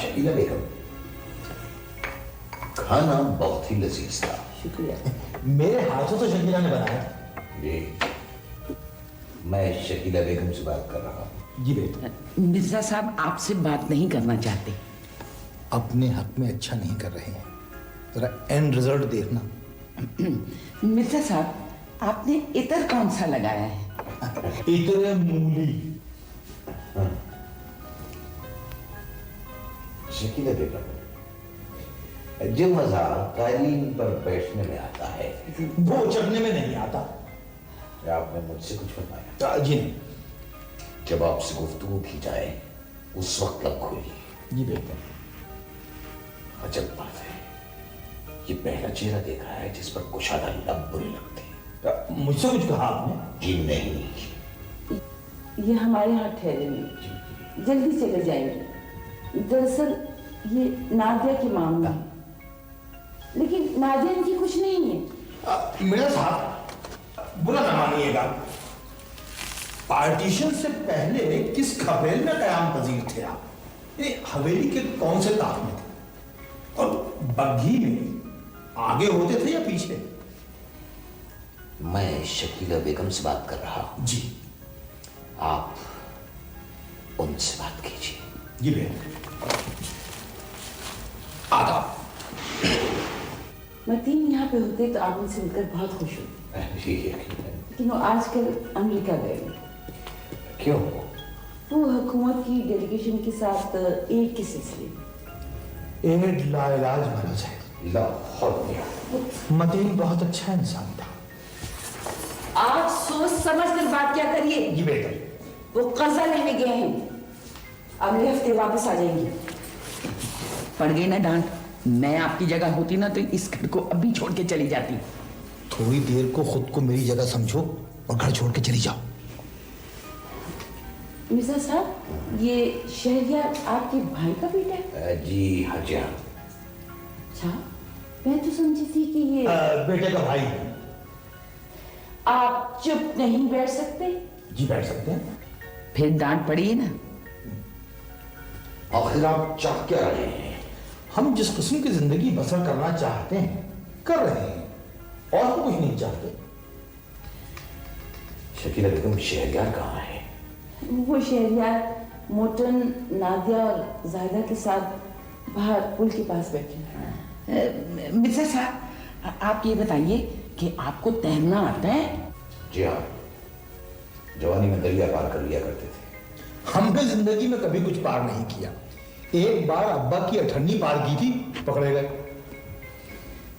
शकीला बेगम, खाना बहुत ही लजीज था। शुक्रिया। मेरे हाथों से शकीला ने बनाया। जी, मैं शकीला बेगम से बात कर रहा हूँ। जी बेटा। मिर्जा साहब आपसे बात नहीं करना चाहते। अपने हक में अच्छा नहीं कर रहे हैं, जरा एंड रिजल्ट देखना। मिर्जा साहब आपने इतर कौन सा लगाया है? इतर मूली। शकीला बेगम, जो मजा कालीन पर बैठने में आता है वो चढ़ने में नहीं आता। आपने मुझसे कुछ फरमाया? जी नहीं। जब आपसे गुफ्तगू की जाए उस वक्त लब खोलिए। जी बेटा। अजब बात है, ये पहला चेहरा देखा है जिस पर कुशादा लब बुरे लगते हैं। मुझसे कुछ कहा आपने? जी नहीं। ये हमारे यहाँ ठहरे नहीं, जल्दी चले जाएंगे। दरअसल ये नादिया की मांग है, लेकिन नादिया इनकी कुछ नहीं है। मेरा साहब बुरा ना मानिएगा, पार्टीशन से पहले किस खबेल में कयाम पजीर थे आप? ये हवेली के कौन से ताक में थे? और बग्घी में आगे होते थे या पीछे? मैं शकीला बेगम से बात कर रहा हूं। जी। आप उनसे बात कीजिए। जी बेटा। आदाब। मतीन यहाँ पे होते तो आप उनसे मिलकर बहुत खुश होते, लेकिन वो आजकल अमेरिका गए। क्यों? वो हुकूमत की डेलीगेशन के साथ एड के सिलसिले। एड लाइलाज मरीज है। मतीन बहुत अच्छा इंसान था। आप सोच समझ कर बात क्या करिए। जी बेटा। वो कर्जा लेने गए हैं, अगले हफ्ते वापस आ जाएंगे। पड़ गई ना डांट। मैं आपकी जगह होती ना तो इस घर को अभी छोड़ के चली जाती। थोड़ी देर को खुद को मेरी जगह समझो और घर छोड़ के चली जाओ। मिर्जा साहब, ये शहरियार आपके भाई का बेटा है? जी हाँ जी हाँ। अच्छा, मैं तो समझी थी कि ये बेटे का भाई। आप चुप नहीं बैठ सकते? जी बैठ सकते हैं। फिर डांट पड़ी है ना। आखिर आप चाह क्या रहे हैं? हम जिस किस्म की जिंदगी बसर करना चाहते हैं कर रहे हैं, और हम कुछ नहीं चाहते। शकीला बेगम, शहरयार कहाँ है? वो शहरियार मोटन, नादिया और जायदा के साथ बाहर पुल के पास बैठे हैं। मिर्जा साहब, आप ये बताइए कि आपको तैरना आता है? जी हाँ, जवानी में दरिया पार कर लिया करते थे। हमने जिंदगी में कभी कुछ पार नहीं किया। एक बार अब्बा की अठन्नी पार की थी, पकड़े गए।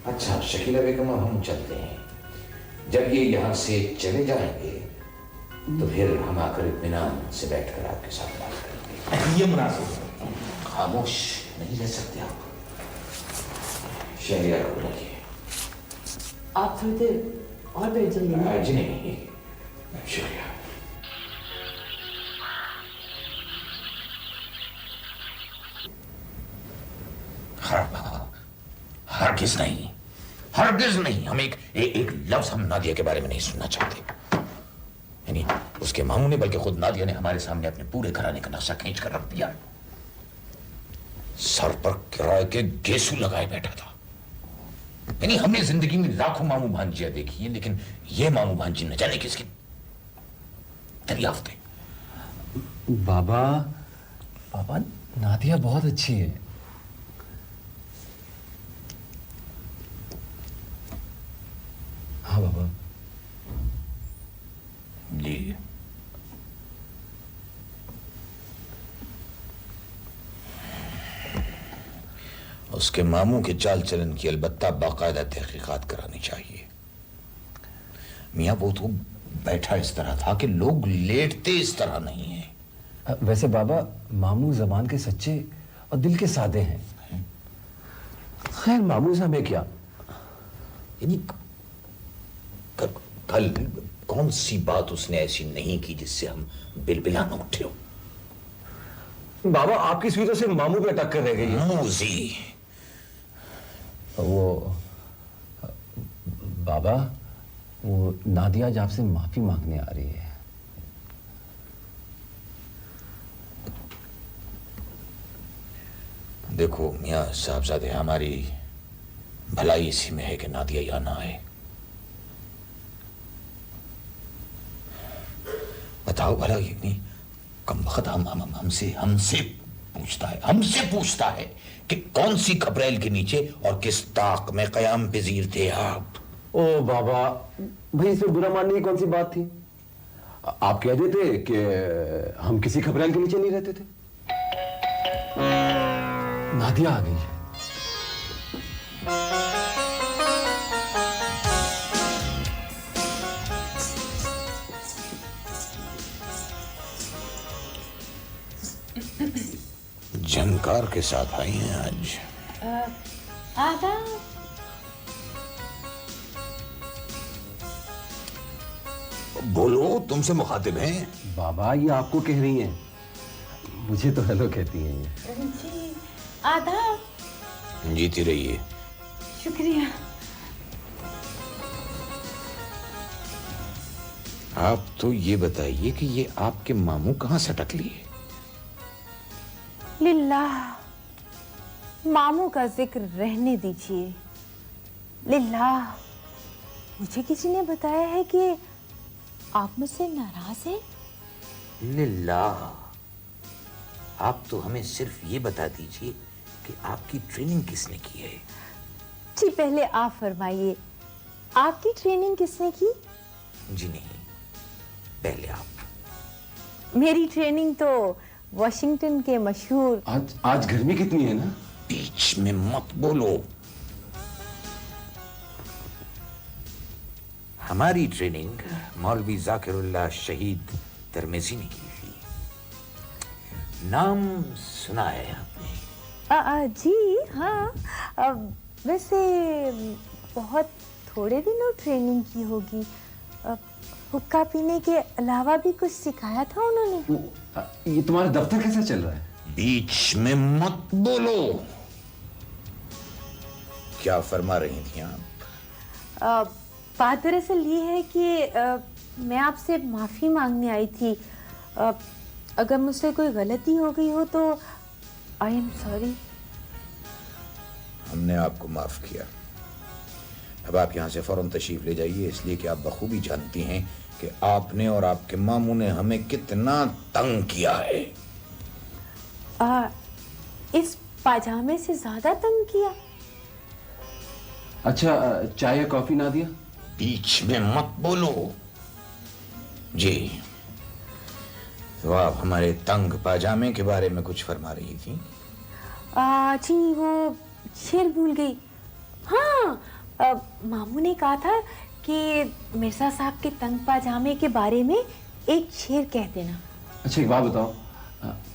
अच्छा शकीला बेगम, हम चलते हैं। जब ये यहाँ से चले जाएंगे तो फिर हम आकर इत्मीनान से बैठकर आपके साथ बात करेंगे। ये मुनासिब है। खामोश नहीं रह सकते आप। शहरियार को बुलाइए। आप थोड़ी देर और बैठ जाइए। जी नहीं, शुक्रिया। हरगिज नहीं, हरगिज नहीं। हम एक लफ्ज हम नादिया के बारे में नहीं सुनना चाहते। यानी उसके मामू ने, बल्कि खुद नादिया ने हमारे सामने अपने पूरे घराने का नक्शा खींच कर रख दिया। सर पर किराए के गेसू लगाए बैठा था। यानी हमने जिंदगी में लाखों मामू भांजियां देखी है, लेकिन ये मामू भांजी न जाने किसकी दरियाफ्त है। बाबा, बाबा नादिया बहुत अच्छी है। हाँ बाबा। जी। उसके मामू के चाल चलन की अलबत्ता बाकायदा तहकीकात करानी चाहिए। मियाँ वो तो बैठा इस तरह था कि लोग लेटते इस तरह नहीं है। वैसे बाबा मामू जबान के सच्चे और दिल के सादे हैं। खैर मामू से हमें क्या। यानी कल कौन सी बात उसने ऐसी नहीं की जिससे हम बिलबिलाना उठे हो? बाबा आपकी सुविधा से मामू पे टक्कर रह गई है। वो बाबा, वो नादिया आज आपसे माफी मांगने आ रही है। देखो मियाँ साहबजादे, हमारी भलाई इसी में है कि नादिया यहाँ ना आए। बताओ भला, इतनी कम वक्त हमसे पूछता है कि कौन सी खबरेल के नीचे और किस ताक में कयाम पजीर थे आप। ओ बाबा, भाई इसमें बुरा मानने की कौन सी बात थी? आप कह देते कि हम किसी खबरेल के नीचे नहीं रहते थे। नादिया आ गई है। झंकार के साथ आई हैं आज। आदाब। बोलो, तुमसे मुखातिब हैं। बाबा ये आपको कह रही हैं, मुझे तो हेलो कहती हैं ये। जी आदाब। जीती रहिए। शुक्रिया। आप तो ये बताइए कि ये आपके मामू कहां सटक लिए? लिल्लाह, मामू का जिक्र रहने दीजिए। लिल्लाह, मुझे किसी ने बताया है कि आप मुझसे नाराज हैं। लिल्लाह, आप तो हमें सिर्फ ये बता दीजिए कि आपकी ट्रेनिंग किसने की है? जी पहले आप फरमाइए, आपकी ट्रेनिंग किसने की? जी नहीं, पहले आप। मेरी ट्रेनिंग तो वॉशिंगटन के मशहूर। आज गर्मी कितनी है ना? बीच में मत बोलो। हमारी ट्रेनिंग मौलवी जाकिरुल्लाह शहीद तरमेजी ने की थी। नाम सुना है आपने? जी हाँ, वैसे बहुत थोड़े दिनों ट्रेनिंग की होगी। हुक्का पीने के अलावा भी कुछ सिखाया था उन्होंने। ये तुम्हारा दफ्तर कैसा चल रहा है? बीच में मत बोलो। क्या फरमा रही थी आप? बात दरअसल ये है कि मैं आपसे माफी मांगने आई थी। अगर मुझसे कोई गलती हो गई हो तो आई एम सॉरी। हमने आपको माफ किया। अब आप यहाँ से फौरन तशरीफ ले जाइए, इसलिए कि आप बखूबी जानती हैं कि आपने और आपके मामू ने हमें कितना तंग किया है। इस पाजामे से ज्यादा तंग किया? अच्छा, चाय या कॉफी ना दिया? बीच में मत बोलो। जी, तो आप हमारे तंग पाजामे के बारे में कुछ फरमा रही थी। जी वो शेर भूल गई। हाँ, मामू ने कहा था कि मिर्जा साहब के तंग पाजामे के बारे में एक शेर कह देना। अच्छा एक बात बताओ,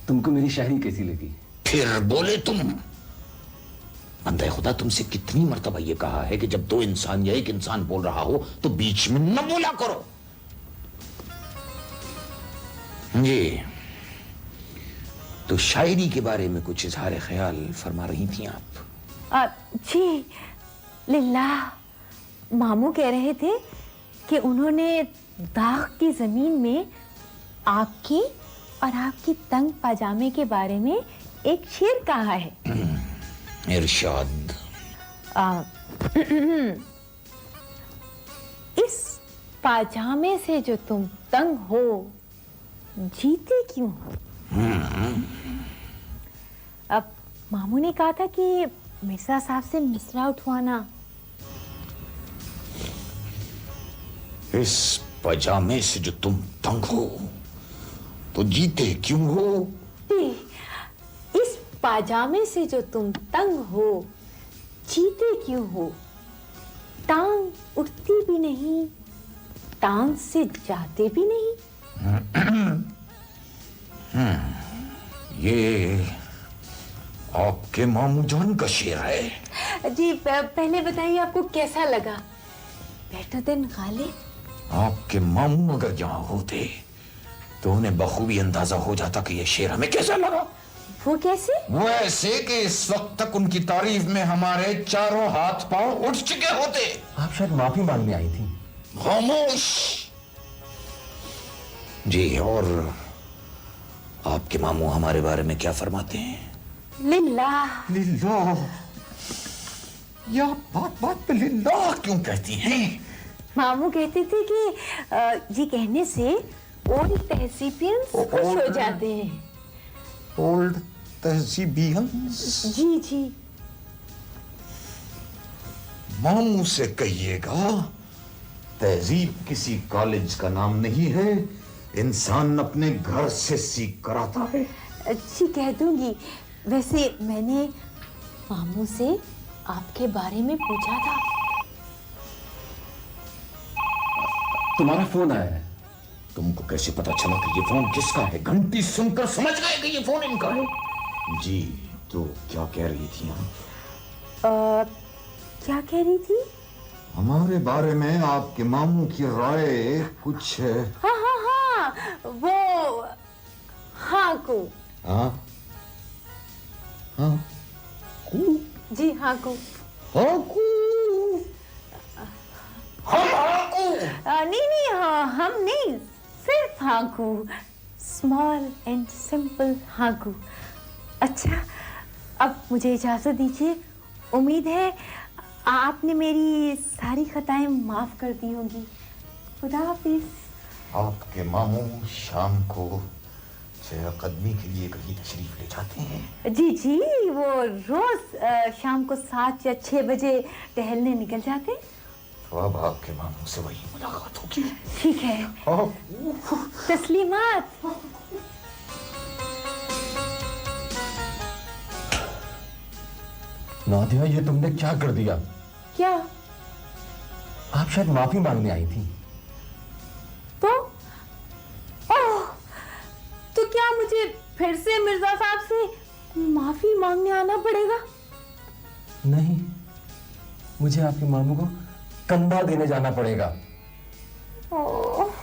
तुमको मेरी शायरी कैसी लगी? फिर बोले तुम। बंदे खुदा, तुमसे कितनी मर्तबा ये कहा है कि जब दो इंसान या एक इंसान बोल रहा हो तो बीच में न बोला करो। जी, तो शायरी के बारे में कुछ इजहार ख्याल फरमा रही थी आप? जी लिल्लाह, मामू कह रहे थे कि उन्होंने दाग की जमीन में आपकी और आपकी तंग पाजामे के बारे में एक शेर कहा है। इरशाद। इस पाजामे से जो तुम तंग हो, जीते क्यों हो? अब मामू ने कहा था कि मिर्जा साहब से मिसरा उठवाना। इस पजामे से जो तुम तंग हो तो जीते क्यों हो? इस पाजामे से जो तुम तंग हो, जीते क्यों हो? टांग उठती भी नहीं, टांग से जाते भी नहीं। ये आपके मामू जान का शेर है। जी पहले बताइए आपको कैसा लगा? Better than Ghalib. आपके मामू अगर यहाँ होते तो उन्हें बखूबी अंदाजा हो जाता कि ये शेर हमें कैसा लगा। वो कैसे? वो ऐसे कि इस वक्त तक उनकी तारीफ में हमारे चारों हाथ पांव उठ चुके होते। आप शायद माफी मांगने आई थी। खामोश। जी, और आपके मामू हमारे बारे में क्या फरमाते हैं? लिल्ला। लिल्ला, या बात बात पे लिल्ला क्यों कहती हैं? मामू कहते थे कि ये कहने से ओल्ड तहसीबियंस खुश हो जाते हैं। ओल्ड तहजीबियंस? जी जी। मामू से कहिएगा, तहजीब किसी कॉलेज का नाम नहीं है, इंसान अपने घर से सीख कर आता है। जी कह दूंगी। वैसे मैंने मामू से आपके बारे में पूछा था। तुम्हारा फोन आया है। तुमको कैसे पता चला कि ये फोन किसका है? घंटी सुनकर समझ गए कि ये फोन इनका है? जी, तो क्या कह रही थी आप? क्या कह रही थी? हमारे बारे में आपके मामू की राय कुछ है। हाँ हाँ हाँ, वो हाँ को। हाँ हाँ कू? जी हाँ को। हाँ कू? हाँ कू? नहीं नहीं, हाँ हम नहीं, सिर्फ हाँकू, स्मॉल एंड सिंपल हाँकू। अच्छा, अब मुझे इजाजत दीजिए। उम्मीद है आपने मेरी सारी खताएं माफ कर दी होंगी। खुदा हाफिज। आपके मामू शाम को 6 कदमी के लिए कहीं तशरीफ ले जाते हैं? जी जी, वो रोज शाम को 7 या 6 बजे टहलने निकल जाते हैं। तो अब आपके मामू से वही मुलाकात होगी। ठीक है, तस्लीमात। नादिया, ये तुमने क्या कर दिया? क्या? आप शायद माफी मांगने आई थी। तो ओह, तो क्या मुझे फिर से मिर्जा साहब से माफी मांगने आना पड़ेगा? नहीं, मुझे आपके मामू को कंधा देने जाना पड़ेगा। ओह,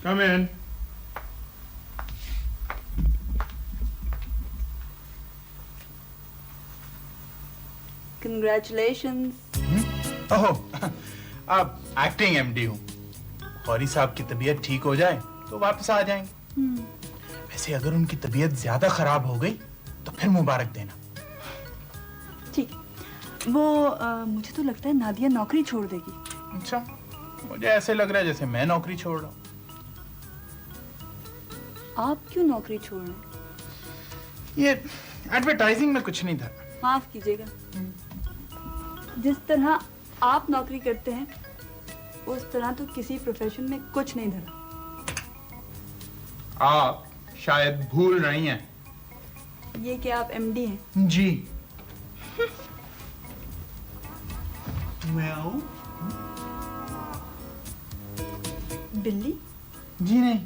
Come in. Congratulations. ओह, अब एक्टिंग एमडी हूँ। गौरी साहब की तबीयत ठीक हो जाए तो वापस आ जाएंगे। वैसे अगर उनकी तबीयत ज्यादा खराब हो गई तो फिर मुबारक देना। ठीक। वो मुझे तो लगता है नादिया नौकरी छोड़ देगी। अच्छा, मुझे ऐसे लग रहा है जैसे मैं नौकरी छोड़ रहा हूँ। आप क्यों नौकरी छोड़ रहे हैं? ये एडवर्टाइजिंग में कुछ नहीं था। माफ कीजिएगा, जिस तरह आप नौकरी करते हैं उस तरह तो किसी प्रोफेशन में कुछ नहीं धरा। आप शायद भूल रही हैं। ये कि आप एमडी हैं। जी। मैं आऊं? बिल्ली? जी नहीं,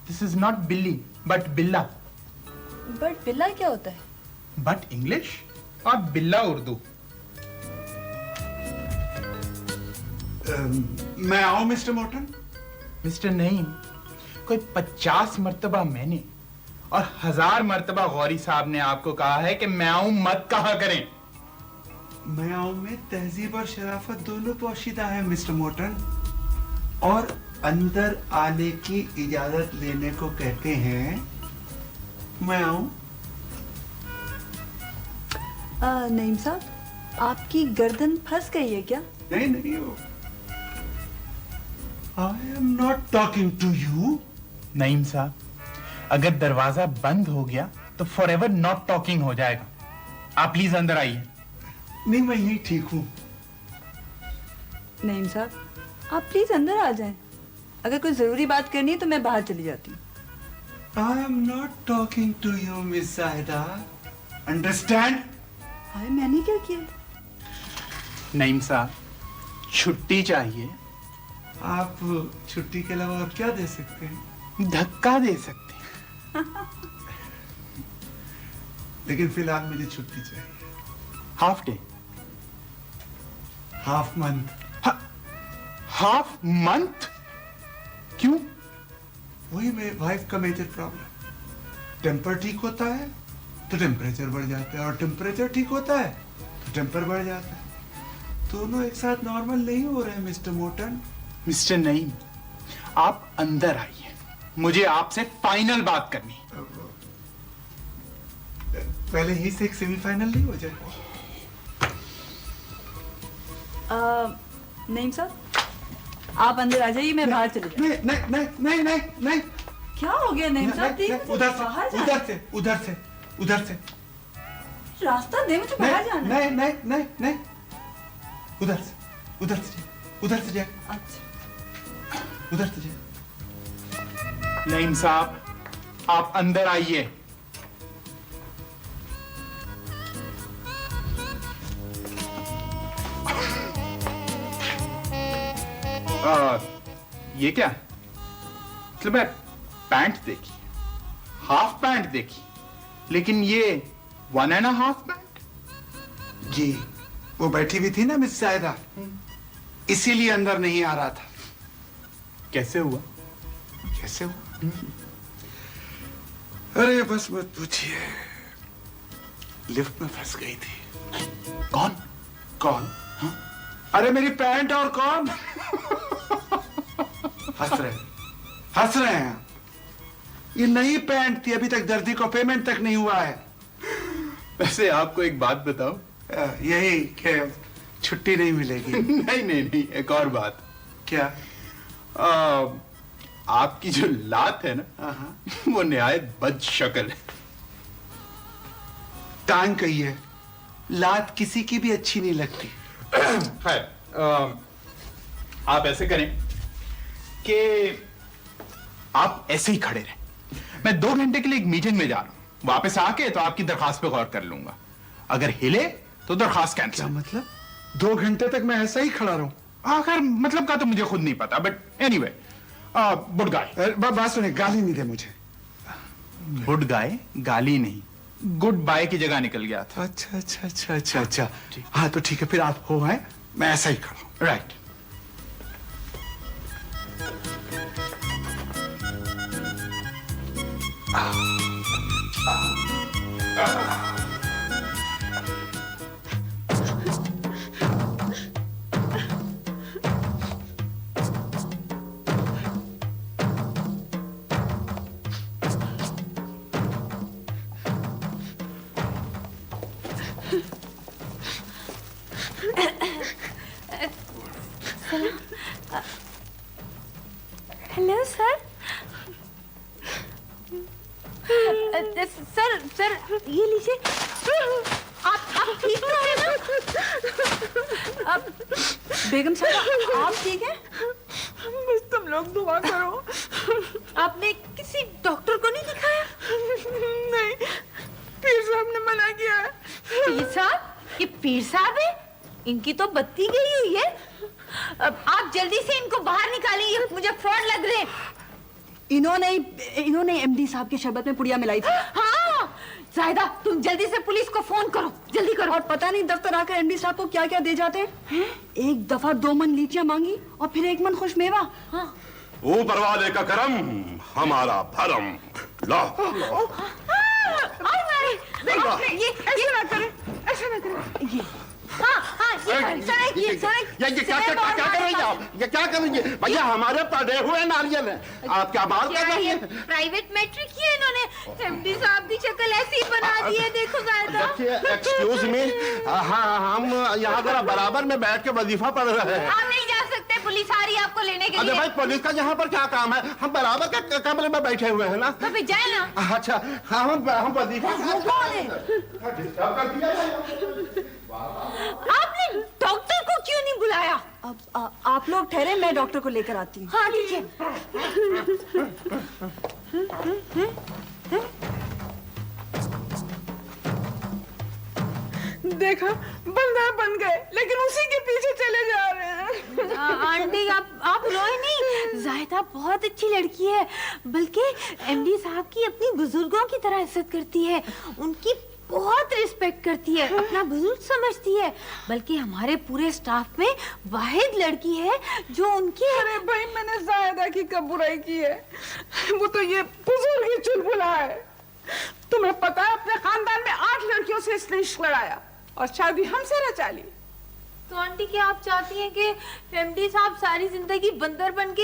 दिस इज नॉट बिल्ली बट बिल्ला। बट बिल्ला क्या होता है? बट इंग्लिश और बिल्ला उर्दू। मैं आऊं मिस्टर मोर्टन? मिस्टर नहीं, कोई 50 मर्तबा मैंने और 1000 मर्तबा गौरी साहब ने आपको कहा है कि मैं आऊं मत कहा करें। मैं आऊं में तहजीब और शराफत दोनों पोशीदा है मिस्टर मोर्टन, और अंदर आने की इजाजत लेने को कहते हैं। मैं आऊं? नईम साहब, आपकी गर्दन फंस गई है क्या? नहीं नहीं, हो I am not talking to you. Naeem साहब, अगर दरवाजा बंद हो गया तो फॉरएवर नॉट टॉकिंग हो जाएगा। आप प्लीज अंदर आइए। नहीं, मैं यही ठीक हूं। नईम साहब, आप प्लीज अंदर आ जाएं। अगर कोई जरूरी बात करनी है तो मैं बाहर चली जाती हूँ। I am not talking to you miss Zahida, understand? हाय, मैंने क्या किया? नईम साहब, छुट्टी चाहिए? आप छुट्टी के अलावा और क्या दे सकते हैं? धक्का दे सकते हैं। लेकिन फिलहाल मुझे छुट्टी चाहिए। Half day? Half month. Half month? क्यों? वही मेरी वाइफ का मेजर प्रॉब्लम। टेम्पर ठीक होता है तो टेम्परेचर बढ़ जाता है, और टेम्परेचर ठीक होता है तो टेम्पर बढ़ जाता है। दोनों एक साथ नॉर्मल नहीं हो रहे हैं मिस्टर मोर्टन। मिस्टर नईम, आप अंदर आइए, मुझे आपसे फाइनल बात करनी है। पहले ही से एक सेमीफाइनल नहीं हो जाए? नईम साहब, आप अंदर आ जाइए, मैं बाहर चली जाऊँ। नहीं नहीं नहीं नहीं नहीं नहीं। क्या हो गया नईम साहब? नहीं, मुझे उधर बाहर से जाना है। उधर से उधर से उधर से। रास्ता दे, मुझे बाहर जाना है। नहीं नहीं नहीं नहीं, उधर से उधर से उधर से जाए, अच्छा, उधर से जाए। नईम साहब, आप अंदर आइए। ये क्या मतलब है? पैंट देखी, हाफ पैंट देखी, लेकिन ये 1.5 पैंट। जी, वो बैठी भी थी ना मिस जायदा, इसीलिए अंदर नहीं आ रहा था। कैसे हुआ? कैसे हुआ? अरे बस मत पूछिए, लिफ्ट में फंस गई थी। कौन? कौन? हाँ? अरे मेरी पैंट। और कौन? हंस रहे हैं। ये नई पैंट थी, अभी तक दर्जी को पेमेंट तक नहीं हुआ है। वैसे आपको एक बात बताऊं? यही कि छुट्टी नहीं मिलेगी। नहीं नहीं नहीं, एक और बात। क्या? आपकी जो लात है ना, वो निहायत बदशक्ल है। टांग कही है, लात किसी की भी अच्छी नहीं लगती। खैर, आप ऐसे करें कि आप ऐसे ही खड़े रहें। मैं 2 घंटे के लिए एक मीटिंग में जा रहा हूं, वापस आके तो आपकी दरखास्त पे गौर कर लूंगा। अगर हिले तो दरखास्त कैंसिल। क्या मतलब? 2 घंटे तक मैं ऐसा ही खड़ा रहूं? आखिर मतलब का तो मुझे खुद नहीं पता, बट एनीवे, गुड गाय। बात सुने, गाली नहीं दे मुझे। गुड गाय गाली नहीं, गुड बाय की जगह निकल गया था। अच्छा अच्छा अच्छा अच्छा अच्छा, हाँ तो ठीक है, फिर आप हो हैं, मैं ऐसा ही खड़ा हूं। Right. Hello sir. Sir sir ये लीजिए। आप ठीक तो है ना? बेगम साहब, आप ठीक हैं? बस तुम लोग दुआ करो। आपने किसी डॉक्टर को नहीं दिखाया? नहीं, पीर साहब ने मना किया है। पीर साहब? ये पीर साहब है? इनकी तो बत्ती गई हुई है। अब आप जल्दी से इनको बाहर निकालिए, मुझे फ्रॉड लग रहे हैं। इन्होंने एमडी साहब के शरबत में पुड़िया मिलाई थी। हाँ, जायदा तुम जल्दी से पुलिस को फोन करो, जल्दी करो। और पता नहीं दफ्तर आकर एमडी साहब को क्या क्या दे जाते हैं। एक दफा 2 मन लीचियां मांगी और फिर 1 मन खुशमेवा। हाँ। ऊपर वाले का करम, हमारा भरम। ला ये ऐसा ना करें, ऐसा ना करें। ये हाँ, ये क्या कर रही हैं आप? ये क्या कर रही है? भैया हमारे पड़े हुए नारियल हैं, आप क्या बात कर रही हैं? प्राइवेट मैट्रिक किया इन्होंने। एमडी साहब की शक्ल ऐसी ही बना दी है, देखो ज़रा। देखिए, एक्सक्यूज मी, हाँ हम यहाँ जरा बराबर में बैठ के वजीफा पढ़ रहे हैं। आप नहीं जा सकते, पुलिस आ रही है आपको लेने के लिए। अरे भाई, पुलिस का यहाँ पर क्या काम है? हम बराबर के कमरे में बैठे हुए हैं ना। तो फिर जाए ना। अच्छा, हाँ हम वजीफा आपने डॉक्टर को क्यों नहीं बुलाया? अब आप लोग ठहरे, मैं डॉक्टर को लेकर आती हूँ। हाँ ठीक है। देखा, बंदा बन गए, लेकिन उसी के पीछे चले जा रहे हैं। आंटी आप रोए नहीं, जायदा बहुत अच्छी लड़की है, बल्कि एमडी साहब की अपनी बुजुर्गों की तरह इज्जत करती है, उनकी बहुत रिस्पेक्ट करती है, अपना बुजुर्ग समझती है, बल्कि हमारे पूरे स्टाफ में वाहिद लड़की है जो उनकी। अरे भाई, मैंने जायदा की कब बुराई की है? वो तो ये बुजुर्ग ही चुलबुला है। तुम्हें पता है, अपने खानदान में 8 लड़कियों से इसने इश्क लड़ाया। और शादी हमसे रचा ली। तो आंटी क्या आप चाहती हैं कि एमडी साहब सारी जिंदगी बंदर बन के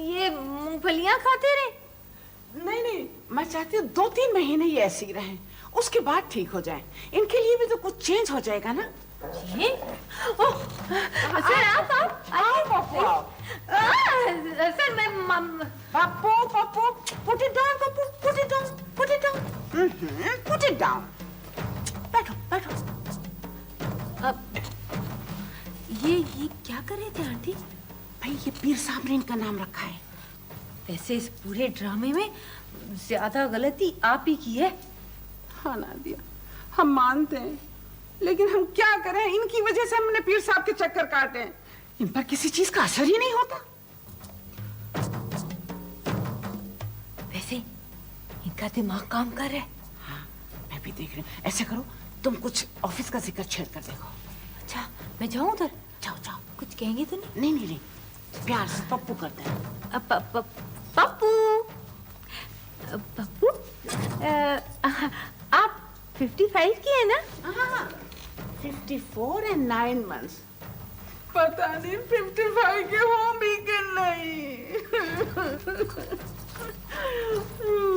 ये मूंगफलियां खाते रहे? नहीं नहीं, मैं चाहती हूँ 2-3 महीने ही ऐसे ही रहें, उसके बाद ठीक हो जाए। इनके लिए भी तो कुछ चेंज हो जाएगा ना। सर आप सर मैं Pappu Pappu, put it down Pappu, put it down, put it down, put it down. बैठो बैठो। ये क्या कर रहे थे आंटी? भाई ये पीर साहब ने इनका नाम रखा है। वैसे इस पूरे ड्रामे में ज्यादा गलती आप ही की है। हाँ नादिया, हम मानते हैं, लेकिन हम क्या करें, इनकी वजह से हमने पीर साहब के चक्कर काटे हैं। इन पर किसी चीज का असर ही नहीं होता। वैसे इनका दिमाग काम कर रहा है। हाँ, मैं भी देख रही हूँ। ऐसे करो, तुम कुछ ऑफिस का जिक्र छेड़ कर देखो। अच्छा मैं जाऊँ उधर? जाओ जाओ। कुछ कहेंगे तो नहीं? नहीं नहीं नहीं, प्यार से पप्पू करते हैं। पप्पू पप्पू आप 55 की है ना? हाँ, 54 and 9 months। पता नहीं 55 के होंगी कि नहीं।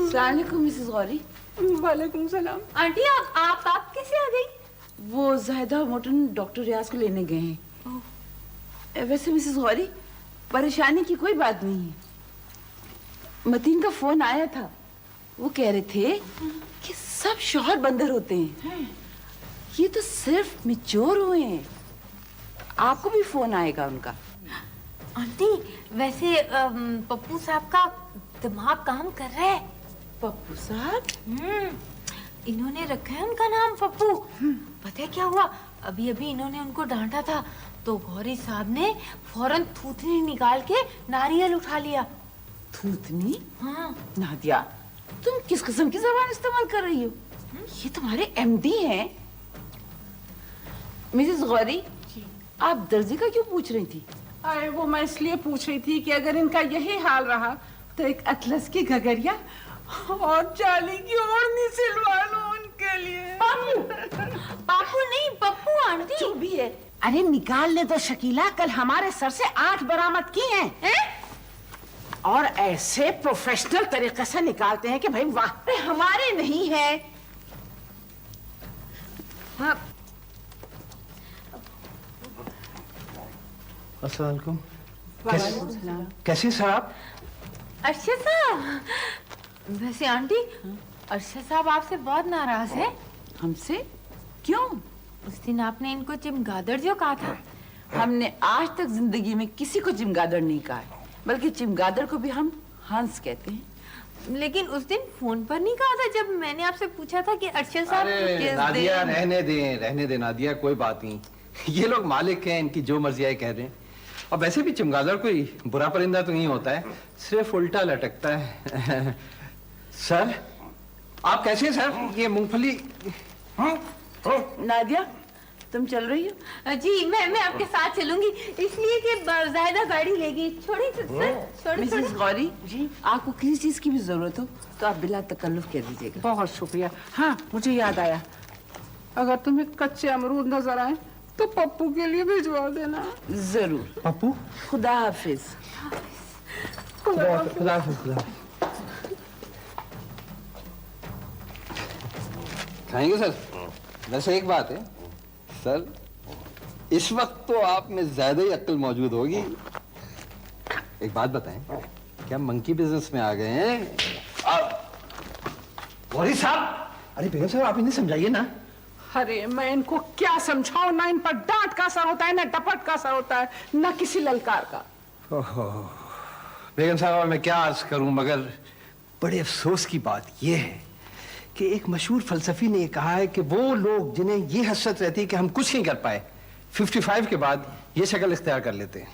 सलामुअलैकुम मिसेस गौरी। वालेकुम सलाम। आंटी आप कैसे आ गई? वो जाहिदा मोटन डॉक्टर रियाज को लेने गए हैं। वैसे मिसेस गौरी, परेशानी की कोई बात नहीं है। मतीन का फोन आया था, वो कह रहे थे कि सब शौहर बंदर होते हैं, ये तो सिर्फ मैच्योर हुए हैं। आपको भी फोन आएगा उनका। आंटी वैसे पप्पू साहब का दिमाग काम कर रहा है। पप्पू साहब? इन्होंने रखा है उनका नाम पप्पू। पता है क्या हुआ, अभी अभी इन्होंने उनको डांटा था तो गौरी साहब ने फौरन थूथनी निकाल के नारियल उठा लिया। थूथनी? हाँ। नादिया, तुम किस किस्म की जबान इस्तेमाल कर रही हो? ये तुम्हारे एमडी हैं। मिसेस गौरी, आप दर्जी का क्यों पूछ रही थी? अरे वो मैं इसलिए पूछ रही थी कि अगर इनका यही हाल रहा तो एक अतलस की घगरिया और चाली की ओढ़नी सिलवा लो उनके लिए। पापू नहीं, पप्पू आंटी। जो भी है। अरे निकाल ले तो शकीला, कल हमारे सर से 8 बरामद की हैं। और ऐसे प्रोफेशनल तरीके से निकालते हैं कि भाई वाह, हमारे नहीं है। हाँ। अस्सलाम वालेकुम। वालेकुम। कैसी सर आप? अरशद साहब, वैसे आंटी अरशद साहब आपसे बहुत नाराज है। हमसे? क्यों? उस दिन आपने इनको चिमगादड़ जो कहा था। हमने आज तक जिंदगी में किसी को चिमगादड़ नहीं कहा है, बल्कि चिमगादड़ को भी हम हंस कहते हैं। लेकिन उस दिन फोन पर नहीं कहा था जब मैंने आपसे पूछा था कि अरशद साहब अरे नादिया, रहने दे नादिया, कोई बात नहीं। ये लोग मालिक हैं, इनकी जो मर्जी आए कह रहे हैं। और वैसे भी चमगादड़ कोई बुरा परिंदा तो नहीं होता है, सिर्फ उल्टा लटकता है। सर आप कैसे हैं सर? ये मूंगफली। नादिया, तुम चल रही हो? जी मैं आपके साथ चलूंगी, इसलिए कि जायदा गाड़ी लेगी। छोड़ी सर, मिसेस गौरी जी, आपको किसी चीज की भी जरूरत हो तो आप बिला तकल्लुफ कह दीजिएगा। बहुत शुक्रिया। हाँ, मुझे याद आया, अगर तुम्हें कच्चे अमरूद नजर आए तो पप्पू के लिए भिजवा देना। जरूर। पप्पू? खुदा हाफिज। खुदा हाफिज। खाएंगे सर? वैसे एक बात है सर, इस वक्त तो आप में ज्यादा ही अक्ल मौजूद होगी। एक बात बताएं, क्या मंकी बिजनेस में आ गए हैं? गौरी साहब, अरे बेगम साहब आप इन्हें समझाइए ना। अरे मैं इनको क्या समझाऊं, ना इन पर डांट का असर होता है, ना डपट का असर होता है, ना किसी ललकार का। बेगम साहब मैं क्या अर्ज करूं, मगर बड़े अफसोस की बात यह है कि एक मशहूर फलसफी ने कहा है कि वो लोग जिन्हें ये हसरत रहती है कि हम कुछ नहीं कर पाए, 55 के बाद ये शक्ल इख्तियार कर लेते हैं।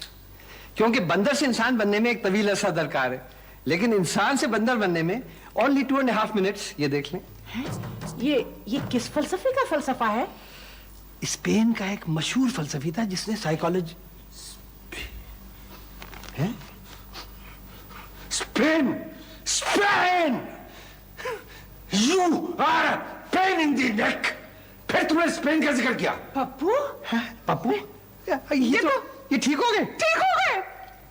क्योंकि बंदर से इंसान बनने में एक तवील अरसा दरकार है, लेकिन इंसान से बंदर बनने में ओनली 2.5 मिनट्स। ये देख लें। ये किस फलसफे का फलसफा है? स्पेन का एक मशहूर फलसफी था जिसने psychology. Spain! Spain! You are a pain in the neck! फिर तुमने स्पेन का जिक्र किया। पप्पू पप्पू ये ठीक हो गए? ठीक हो गए,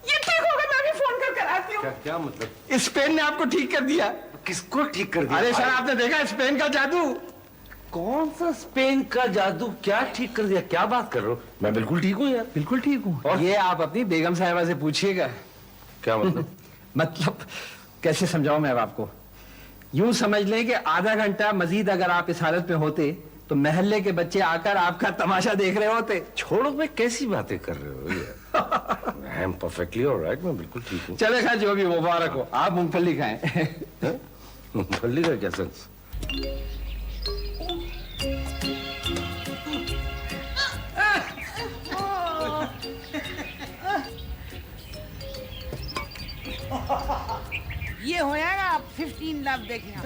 ये ठीक हो गए। मैं अभी फोन कर कर आती हूँ। क्या मतलब? स्पेन ने आपको ठीक कर दिया। किसको ठीक कर दिया? अरे सर, आपने देखा स्पेन का जादू? कौन सा स्पेन का जादू? क्या ठीक कर दिया? क्या बात कर रहे हो? मैं बिल्कुल ठीक हूँ यार, बिल्कुल ठीक हूँ। और? ये आप अपनी बेगम साहिबा से पूछिएगा। क्या मतलब? मतलब कैसे समझाऊं मैं अब आपको? यूं समझ लें कि आधा घंटा मजीद अगर आप इस हालत में होते तो मोहल्ले के बच्चे आकर आपका तमाशा देख रहे होते। छोड़ो, मैं कैसी बातें कर रहे हो यार? आई एम परफेक्टली ऑलराइट, मैं बिल्कुल ठीक हूँ। चले खैर, जो भी मुबारक हो। आप मूंगफली खाएं। मूंगफली का क्या सेंस? ये हो जाएगा। आप 15 लव देखें आप।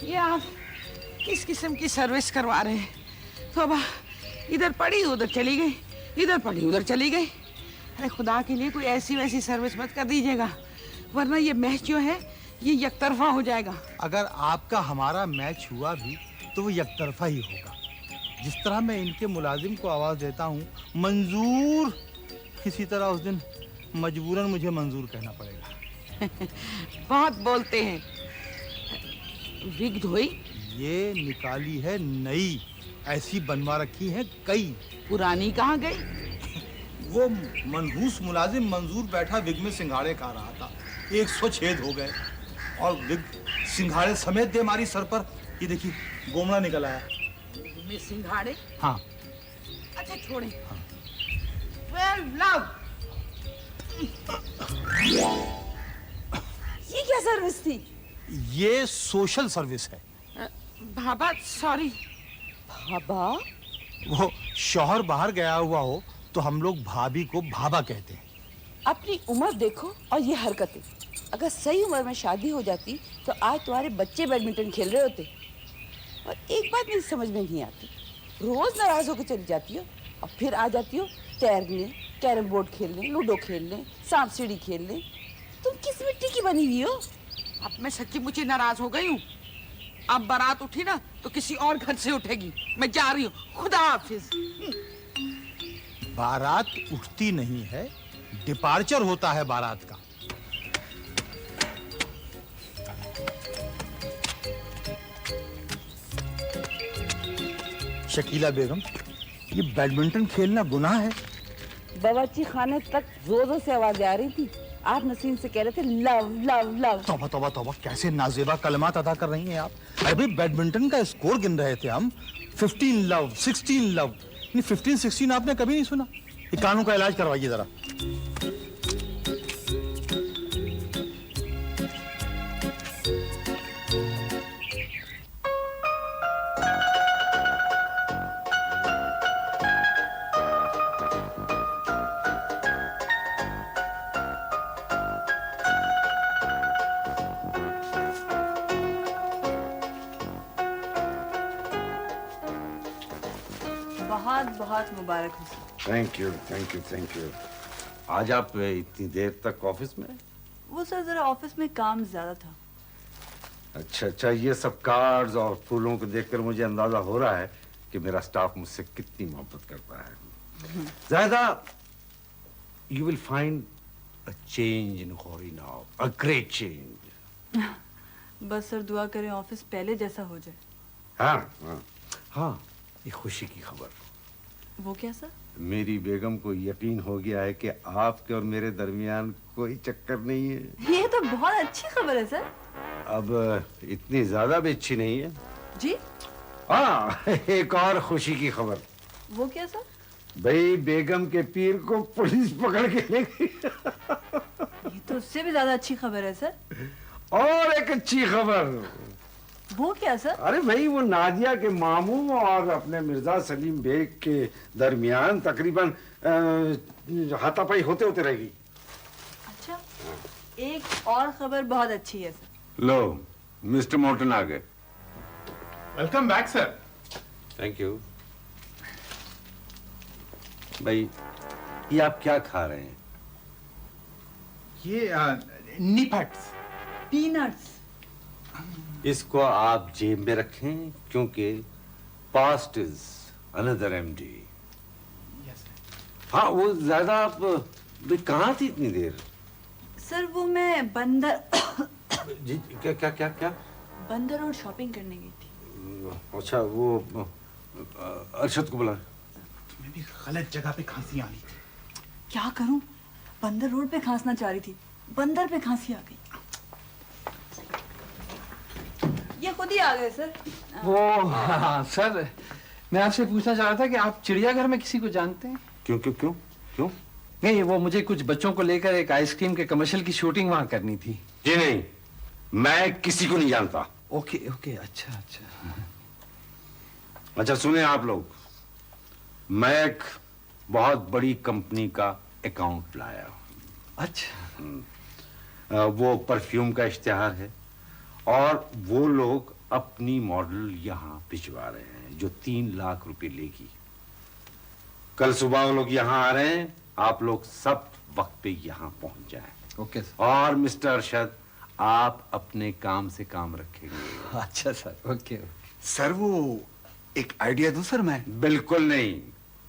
ये आप किस किस्म की सर्विस करवा रहे हैं? तो अब इधर पड़ी उधर चली गई, इधर पड़ी उधर चली गई। अरे खुदा के लिए कोई ऐसी वैसी सर्विस मत कर दीजिएगा, वरना ये मैच जो है ये यकतरफा हो जाएगा। अगर आपका हमारा मैच हुआ भी तो वो यकतरफा ही होगा। जिस तरह मैं इनके मुलाजिम को आवाज देता हूँ मंजूर, किसी तरह उस दिन मजबूरन मुझे मंजूर कहना पड़ेगा। बहुत बोलते हैं। विग धोई? ये निकाली है नई, ऐसी बनवा रखी है कई। पुरानी कहाँ गई? वो मनहूस मुलाजिम मंजूर बैठा विग में सिंघाड़े खा रहा था, 100 छेद हो गए और विग सिंघाड़े समेत दे मारी सर पर। ये देखिए गोमड़ा निकल आया। में सिंघाड़े? हाँ। अच्छा छोड़े। 12 लव। ये क्या सर्विस थी? ये सोशल सर्विस है। भाभा सॉरी। भाभा? वो शौहर बाहर गया हुआ हो तो हम लोग भाभी को भाभा कहते हैं। अपनी उम्र देखो और ये हरकतें। अगर सही उम्र में शादी हो जाती तो आज तुम्हारे बच्चे बैडमिंटन खेल रहे होते। और एक बात मेरी समझ में नहीं आती, रोज नाराज होकर चली जाती हो और फिर आ जाती हो तैरने, कैरम बोर्ड खेलने, लूडो खेलने, सांप सीढ़ी खेलने। तुम किस मिट्टी की बनी हुई हो? अब मैं सच्ची मुझे नाराज हो गई हूँ। अब बारात उठी ना तो किसी और घर से उठेगी। मैं जा रही हूँ, खुदा हाफिज। बारात उठती नहीं है, डिपार्चर होता है बारात का। शकीला बेगम, ये बैडमिंटन खेलना गुनाह है? बावर्ची खाने तक जोर जोर से आवाज आ रही थी। आप नसीम से कह रहे थे लव लव लव। तौबा तौबा तौबा, कैसे नाजेबा कलमात अदा कर रही हैं आप। अरे बैडमिंटन का स्कोर गिन रहे थे हम। 15 लव, 16 लव। 15, 16 आपने कभी नहीं सुना? ये कानों का इलाज करवाइए जरा। बहुत बहुत मुबारक हो sir. Thank you, thank you, thank you. आज आप इतनी देर तक ऑफिस में? वो सर जरा ऑफिस में काम ज्यादा था। अच्छा अच्छा, ये सब कार्ड्स और फूलों को देखकर मुझे अंदाजा हो रहा है कि मेरा स्टाफ मुझसे कितनी मोहब्बत करता है। ज़्यादा you will find a change in Gauri now, a great change. बस सर दुआ करें ऑफिस पहले जैसा हो जाए। हाँ हाँ हाँ, ये खुशी की खबर। वो क्या सर? मेरी बेगम को यकीन हो गया है कि आपके और मेरे दरमियान कोई चक्कर नहीं है। ये तो बहुत अच्छी खबर है सर। अब इतनी ज्यादा भी अच्छी नहीं है जी। हाँ, एक और खुशी की खबर। वो क्या सर? भाई बेगम के पीर को पुलिस पकड़ के ले गई। ये तो उससे भी ज्यादा अच्छी खबर है सर। और एक अच्छी खबर। वो क्या सर? अरे भाई, वो नादिया के मामू और अपने मिर्जा सलीम बेग के दरमियान तकरीबन हाथापाई होते होते रहेगी। अच्छा, एक और खबर बहुत अच्छी है सर। लो, मिस्टर मोर्टन आ गए। Welcome back sir. Thank you. भाई, ये आप क्या खा रहे हैं? ये नीपट्स। पीनट्स। इसको आप जेब में रखें क्योंकि पास्ट इज अनदर एमडी। हाँ वो ज्यादा आप भी कहाँ थी इतनी देर? सर वो मैं बंदर जी क्या क्या क्या क्या? बंदर रोड शॉपिंग करने गई थी। अच्छा वो अरशद को बुला। तुम्हें भी गलत जगह पे खांसी आ रही थी। क्या करूं, बंदर रोड पे खांसना चाह रही थी, बंदर पे खांसी आ गई। ये खुद ही आ गए सर। वो हाँ, सर मैं आपसे पूछना चाह रहा था कि आप चिड़ियाघर में किसी को जानते हैं? क्यों क्यों क्यों क्यों? नहीं, वो मुझे कुछ बच्चों को लेकर एक आइसक्रीम के कमर्शियल की शूटिंग वहां करनी थी। जी नहीं, मैं किसी को नहीं जानता। ओके ओके, अच्छा अच्छा। अच्छा सुने आप लोग, मैं एक बहुत बड़ी कंपनी का अकाउंट लाया हूं। अच्छा। वो परफ्यूम का इश्तिहार है और वो लोग अपनी मॉडल यहाँ भिजवा रहे हैं जो 3 लाख रुपए लेगी। कल सुबह वो लोग यहाँ आ रहे हैं, आप लोग सब वक्त पे यहाँ पहुंच जाएं। Okay sir. और मिस्टर अरशद, आप अपने काम से काम रखेंगे। अच्छा सर, ओके। सर वो एक आइडिया दूं सर मैं? बिल्कुल नहीं,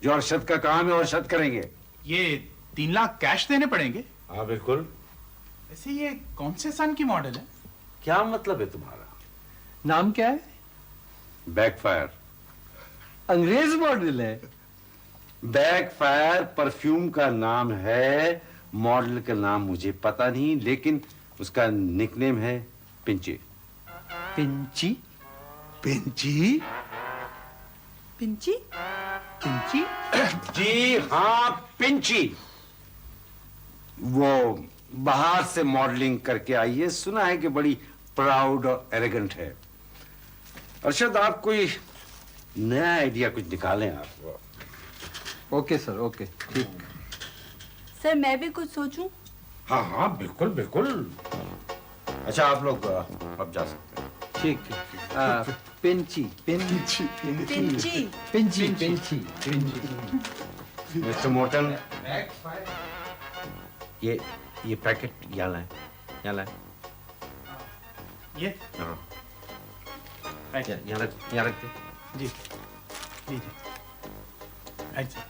जो अरशद का काम है वो अरशद करेंगे। ये 3 लाख कैश देने पड़ेंगे? हाँ बिल्कुल। वैसे ये कौन से सन की मॉडल है? क्या मतलब है तुम्हारा? नाम क्या है? बैकफायर। अंग्रेज मॉडल है। बैकफायर परफ्यूम का नाम है, मॉडल का नाम मुझे पता नहीं, लेकिन उसका निकनेम है पिंची। पिंची? पिंची? पिंची? पिंची? जी हाँ, पिंची। वो बाहर से मॉडलिंग करके आई है, सुना है कि बड़ी प्राउड और एलिगेंट है। अरशद, आप कोई नया आइडिया कुछ निकालें आप। ओके सर, ओके, ठीक। सर मैं भी कुछ सोचूं? हाँ हाँ बिल्कुल बिल्कुल। अच्छा आप लोग अब जा सकते हैं। ठीक है। पिंची पिंची पिंची पिंची पिंची पिंची। मिस्टर मोटन, ये पैकेट यहाँ लाएं, यहाँ लाएं। ये हाँ यहाँ रख दे। जी लीजिए। अच्छा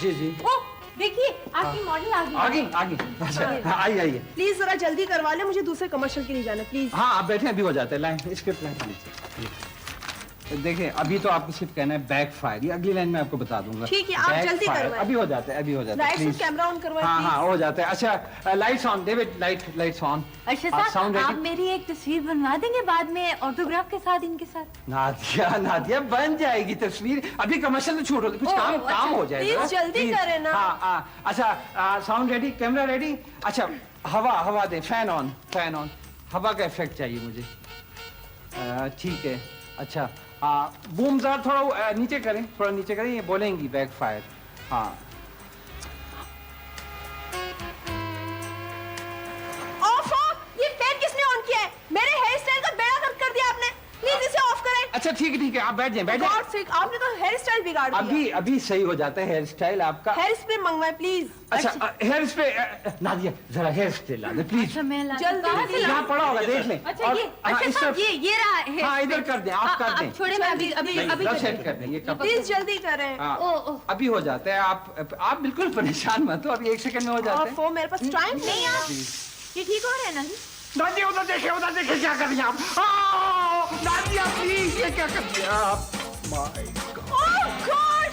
जी जी। ओ देखिए आपकी मॉडल आ गई। आगे आगे। अच्छा आइए आइए। प्लीज जरा जल्दी करवा ले, मुझे दूसरे कमर्शियल के लिए जाना है प्लीज। हाँ आप बैठे, अभी हो जाता है। लाइन स्क्रिप्ट लाइन लीजिए। देखिए अभी तो आपको सिर्फ कहना है बैक फायर, ये अगली लाइन में आपको बता दूंगा। ठीक है, आप जल्दी करवाएं। अभी हो जाता है, अभी हो जाता है। लाइट्स और कैमरा ऑन करवाएं हाँ प्लीज। हाँ हो जाता है। अच्छा lights on, David lights on. अच्छा साहब आप मेरी एक तस्वीर बनवा देंगे बाद में ऑटोग्राफ के साथ इनके साथ? नादिया बन जाएगी तस्वीर, अभी कमर्शियल तो छूट हो, कुछ काम हो जाएगा। प्लीज जल्दी करें ना। हाँ अच्छा साउंड रेडी, कैमरा रेडी। अच्छा हवा दे, फैन ऑन, हवा का इफेक्ट चाहिए मुझे। ठीक है। अच्छा बूम जरा थोड़ा नीचे करें, ये बोलेंगी बैक फायर। हाँ ऑफ हो, ये फैन किसने ऑन किया है? मेरे हेयर स्टाइल का बेड़ा गर्क कर दिया आपने, प्लीज इसे ऑफ करें। अच्छा ठीक है, आप बैठ जाएं। गॉड सेक, आपने तो हेयर स्टाइल बिगाड़ दिया। अभी सही हो जाता है हेयर स्टाइल आपका। हेयर स्प्रे मंगवाएं प्लीज। अच्छा हेयर स्प्रे, नादिया जरा हेयर स्प्रे ला दे प्लीज। अच्छा मैं जल्दी यहाँ पड़ा होगा, देख लें। अच्छा ये अच्छा साहब ये रहा है। हाँ इधर कर दें, आप कर दें। छोड़े मैं अभी सेट कर दें ये कब। प्लीज जल्दी करें। अभी हो जाता है। आप बिल्कुल परेशान मत हो, अभी 1 सेकंड में हो जाता है। ऑफ हो, मेरे पास टाइम नहीं है। ये ठीक हो रहा है ना जी? नादिया उधर देखे क्या कर रही हैं आप? नादिया प्लीज, ये क्या कर दिया आप? ओह गॉड,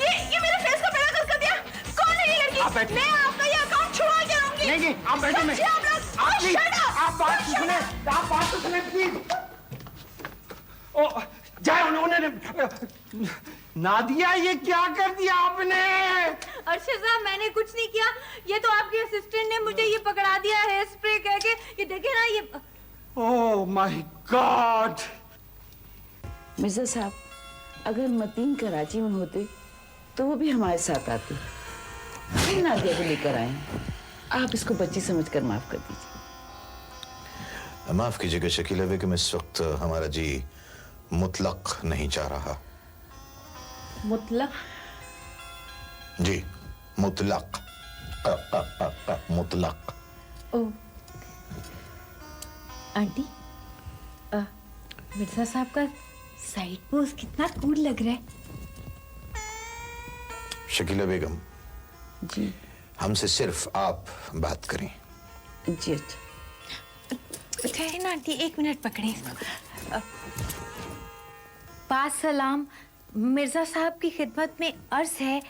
ये मेरे फेस का बेड़ा गर्क कर दिया। कौन है ये लड़की? मैं आपका ये अकाउंट छुड़वा के रहूंगी। नहीं आप बैठे, मैं आप बात तो सुने प्लीज। ओ जाए उन्होंने नादिया, ये क्या कर दिया आपने? अर्शद साहब, मैंने कुछ नहीं किया। ये तो आपके असिस्टेंट ने मुझे ये पकड़ा दिया है स्प्रे कह के। ये देखे ना, ये। Oh my God. मिर्जा साहब, अगर मतीन कराची में होते तो वो भी हमारे साथ आते। फिर नादिया को लेकर आए। आप इसको बच्ची समझकर माफ कर दीजिए। माफ कीजिएगा शकीला बेगम, इस वक्त हमारा जी मुतलक नहीं चाह रहा। मुतलक? जी मुतलक। मुतलक। ओ आंटी, मिर्जा साहब का साइड पोज कितना कूल लग रहा है। शकीला बेगम जी, हमसे सिर्फ आप बात करें। जी अच्छा। ठहरे ना आंटी, 1 मिनट पकड़े इसको। पास सलाम। मिर्जा साहब की खिदमत में अर्ज है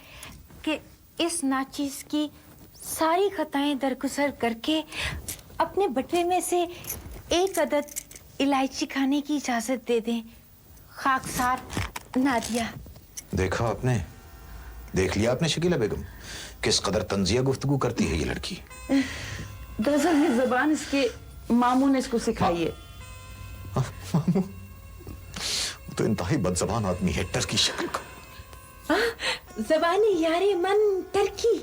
कि इस नाचीज की सारी खताएं दरगुजर करके अपने बटवे में से 1 अदद इलायची खाने की इजाजत दे दें। खाकसार नादिया। देखा आपने, देख लिया आपने शकीला बेगम, किस कदर तंजिया गुफ्तगू करती है ये लड़की। दरअसल ये जबान इसके मामू ने इसको सिखाई है। मामू? वो तो इंतहाई बदजबान आदमी है, टर्की शक्ल का। ज़बानी यारे मन टर्की।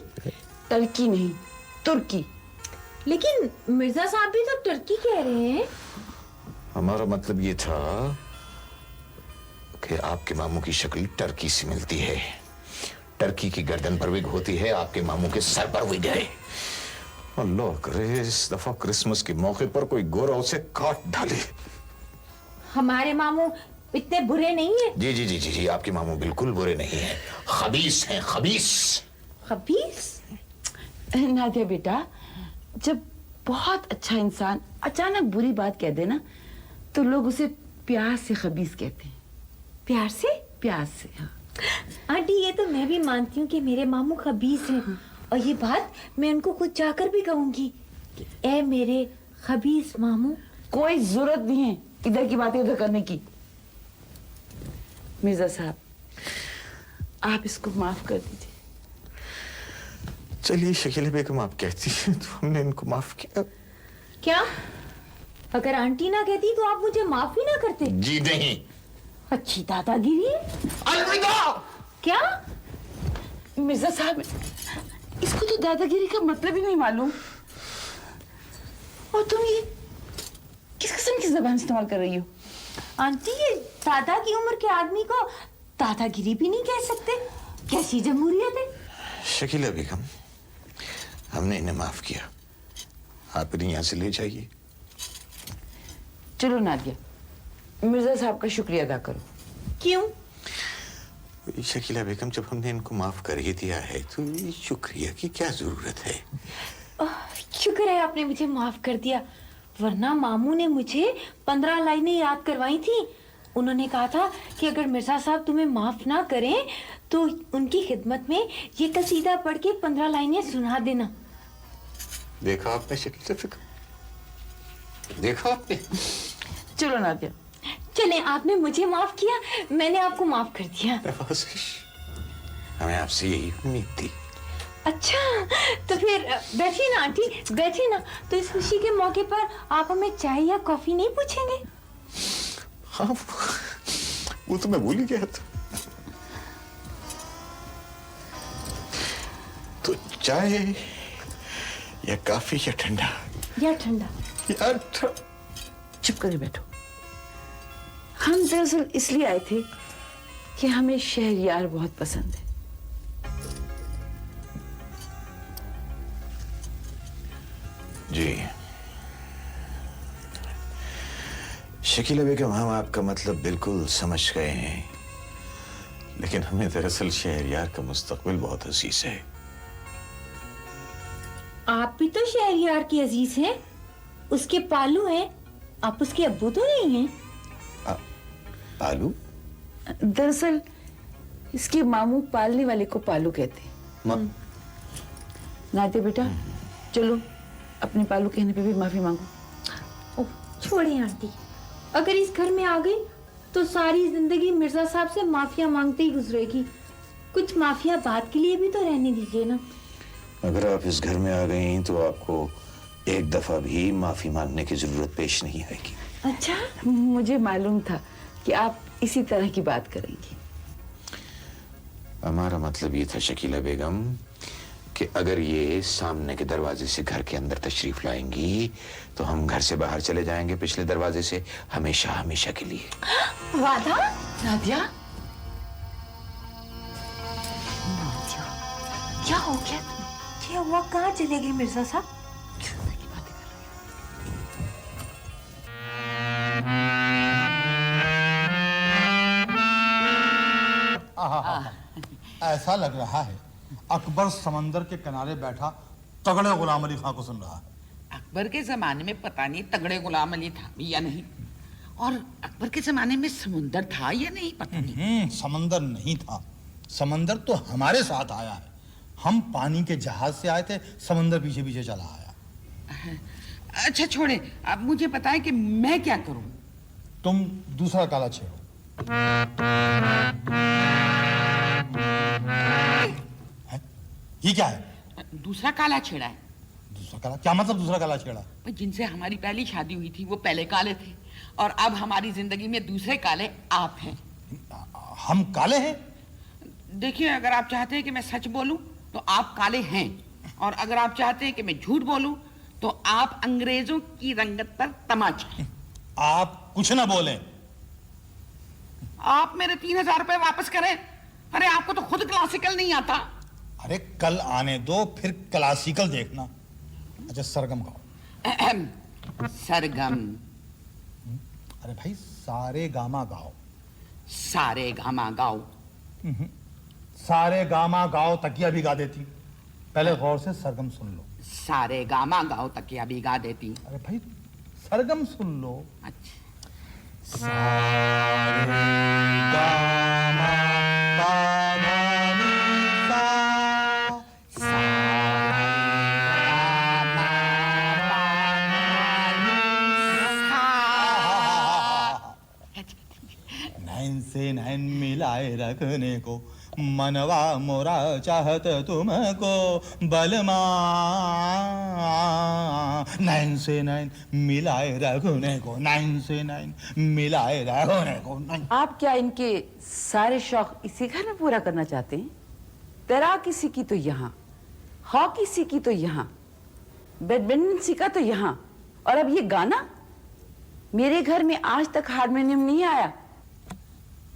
टर्की नहीं, तुर्की। लेकिन मिर्जा साहब भी तो टर्की कह रहे हैं। हमारा मतलब ये था कि आपके मामू की शक्ल टर्की से मिलती है। टर्की की गर्दन पर विग होती है, आपके मामू के सर पर विग है। अल्लाह करे इस दफा क्रिसमस के मौके पर कोई गोरा उसे काट डाले। हमारे मामू इतने बुरे नहीं है। जी जी जी जी जी, आपके मामू बिल्कुल बुरे नहीं हैं, खबीस हैं, खबीस। खबीस? नादिया बेटा, जब बहुत अच्छा इंसान अचानक बुरी बात कह दे ना, तो लोग उसे प्यार से खबीस कहते हैं। प्यार से? प्यार से, हाँ। आंटी, ये तो मैं भी मानती हूँ कि मेरे मामू खबीस हैं, और ये बात मैं उनको खुद जाकर भी कहूंगी कि ए मेरे खबीस मामू। कोई जरूरत नहीं है इधर की बातें उधर करने की। मिर्जा साहब, आप इसको माफ कर दीजिए। चलिए शकीला बेगम, आप कहती हैं तो हमने इनको माफ किया। क्या? अगर आंटी ना कहती तो आप मुझे माफ ही ना करते? जी नहीं। अच्छी दादागिरी। अलविदा। क्या? मिर्जा साहब, इसको तो दादागिरी का मतलब ही नहीं मालूम। और तुम ये किस किस्म की जबान इस्तेमाल कर रही हो? आंटी, ये दादा की उम्र के आदमी को दादागिरी भी नहीं कह सकते। कैसी जमहूरियत है? शकीला बेगम, हमने इन्हें माफ किया, आप इन्हें यहाँ से ले जाइए। चलो नादिया, मिर्जा साहब का शुक्रिया अदा करो। क्यों? शकीला बेगम, जब हमने इनको माफ कर ही दिया है तो ये शुक्रिया की क्या जरूरत है? शुक्र है आपने मुझे माफ कर दिया, वरना मामू ने मुझे 15 लाइनें याद करवाई थी। उन्होंने कहा था कि अगर मिर्जा साहब तुम्हें माफ ना करें तो उनकी खिदमत में ये कसीदा पढ़ के 15 लाइनें सुना देना। देखा आपने शकीला बेगम, देखा आपने। चलो नादिया। चले, आपने मुझे माफ किया, मैंने आपको माफ कर दिया। हमें आपसे यही उम्मीद थी। अच्छा, तो फिर बैठिए ना आंटी, बैठिए ना। तो इस खुशी के मौके पर आप हमें चाय या कॉफी नहीं पूछेंगे? हाँ, वो तो मैं भूल ही गया था। तो चाय या कॉफी या ठंडा? या ठंडा। यार चुप करके बैठो। हम दरअसल इसलिए आए थे कि हमें शहरयार बहुत पसंद है। जी शकीला बेगम, हम आपका मतलब बिल्कुल समझ गए हैं, लेकिन हमें दरअसल शहरयार का मुस्तकबिल बहुत अजीज है। आप भी तो शहरयार के अजीज हैं, उसके पालू हैं। आप उसके अब्बू तो नहीं हैं? पालू? दरअसल इसके मामू पालने वाले को पालू कहते हैं। नादिया बेटा, चलो अपने पालू कहने पे भी माफी मांगो। छोड़िए आंटी, अगर इस घर में आ गई तो सारी जिंदगी मिर्जा साहब से माफिया मांगते ही गुजरेगी। कुछ माफिया बात के लिए भी तो रहने दीजिए ना। अगर आप इस घर में आ गई तो आपको एक दफा भी माफी मांगने की जरूरत पेश नहीं आएगी। अच्छा, मुझे मालूम था कि आप इसी तरह की बात करेंगी। हमारा मतलब ये था शकीला बेगम कि अगर ये सामने के दरवाजे से घर के अंदर तशरीफ लाएंगी तो हम घर से बाहर चले जाएंगे पिछले दरवाजे से, हमेशा हमेशा के लिए। वादा? नादिया, क्या हो गया? क्या हुआ? कहाँ चले गए मिर्जा साहब? ऐसा लग रहा है अकबर समंदर के किनारे बैठा तगड़े गुलाम अली खां को सुन रहा है। अकबर के जमाने में पता नहीं तगड़े गुलाम अली था भी या नहीं, और अकबर के जमाने में समुंदर था या नहीं पता नहीं। समंदर नहीं था, समंदर तो हमारे साथ आया है। हम पानी के जहाज से आए थे, समंदर पीछे पीछे चला आया। अच्छा छोड़े, अब मुझे बताएं कि मैं क्या करूं। तुम दूसरा काला छेड़ो। ये क्या है? दूसरा काला छेड़ा है। दूसरा काला? क्या मतलब दूसरा काला छेड़ा? जिनसे हमारी पहली शादी हुई थी वो पहले काले थे, और अब हमारी जिंदगी में दूसरे काले आप हैं। हम काले हैं? देखिए, अगर आप चाहते हैं कि मैं सच बोलूं तो आप काले हैं, और अगर आप चाहते हैं कि मैं झूठ बोलूं तो आप अंग्रेजों की रंगत पर तमाचा। आप कुछ ना बोलें। आप मेरे 3000 रुपए वापस करें। अरे आपको तो खुद क्लासिकल नहीं आता। अरे कल आने दो, फिर क्लासिकल देखना। अच्छा सरगम गाओ। सरगम? अरे भाई सारे गामा गाओ। सारे गामा गाओ? सारे गामा गाओ तकिया भी गा देती। पहले गौर से सरगम सुन लो। सारे गामा गाओ तकिया भी गा देती। अरे भाई सरगम सुन लो। अच्छा। सारे गामा पाधा नी सा, सारे गामा पाधा नी सा। नैन से नैन मिलाए रखने को मनवा मोरा चाहत तुमको बलमा, नैन से नैन मिलाए रखने को, नैन से नैन मिलाए रखने को। आप क्या इनके सारे शौक इसी घर में पूरा करना चाहते हैं? तैराक किसी की तो यहाँ, हॉकी किसी की तो यहाँ, बैडमिंटन सीखा तो यहाँ, और अब ये गाना? मेरे घर में आज तक हारमोनियम नहीं आया।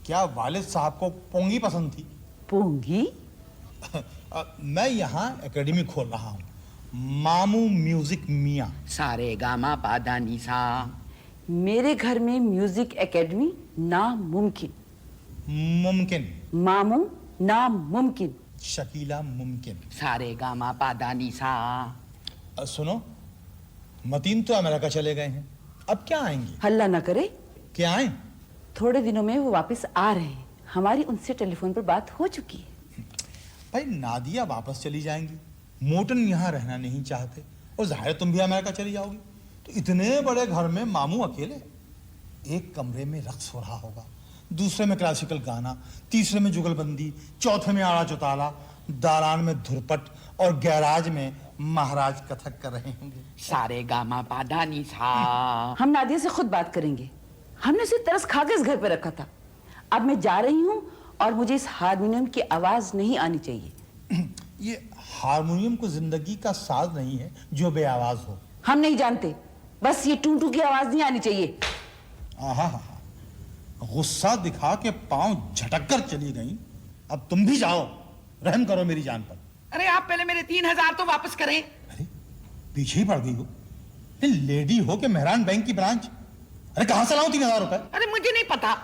क्या वालिद साहब को पोंगी पसंद थी? पोंगी? मैं यहाँ एकेडमी खोल रहा हूँ, मामू म्यूजिक मियाँ। सारे गामा पाधा नी सा। मेरे घर में म्यूजिक एकेडमी नामुमकिन। मुमकिन? मामू नामुमकिन। शकीला मुमकिन। सारे गामा पाधा नी सा। सुनो, मतीन तो अमेरिका चले गए हैं, अब क्या आएंगे? हल्ला ना करे। क्या आए? थोड़े दिनों में वो वापस आ रहे हैं, हमारी उनसे टेलीफोन पर बात हो चुकी है। भाई नादिया वापस चली जाएंगी, मोटन यहाँ रहना नहीं चाहते, और जाहिर तुम भी अमेरिका चली जाओगी, तो इतने बड़े घर में मामू अकेले। एक कमरे में रक्स हो रहा होगा, दूसरे में क्लासिकल गाना, तीसरे में जुगलबंदी, चौथे में आड़ा चौताला, दालान में धुरपट, और गैराज में महाराज कथक कर रहे होंगे। सारे गामा पाधा नी सा। हम नादिया से खुद बात करेंगे। हमने उसे तरस खा के इस घर पे रखा था। अब मैं जा रही हूँ, और मुझे इस हारमोनियम की आवाज नहीं आनी चाहिए। ये हारमोनियम को जिंदगी का साज नहीं है जो बेआवाज हो। हम नहीं जानते, बस ये टू टू की आवाज नहीं आनी चाहिए। आहा, गुस्सा दिखा के पांव झटक कर चली गई, अब तुम भी जाओ, रहम करो मेरी जान पर। अरे आप पहले मेरे 3000 तो वापस करें। अरे पीछे ही पड़ गई हो, लेडी हो के मेहरान बैंक की ब्रांच। अरे कहां से लाऊं 3000 रुपए? अरे मुझे नहीं पता।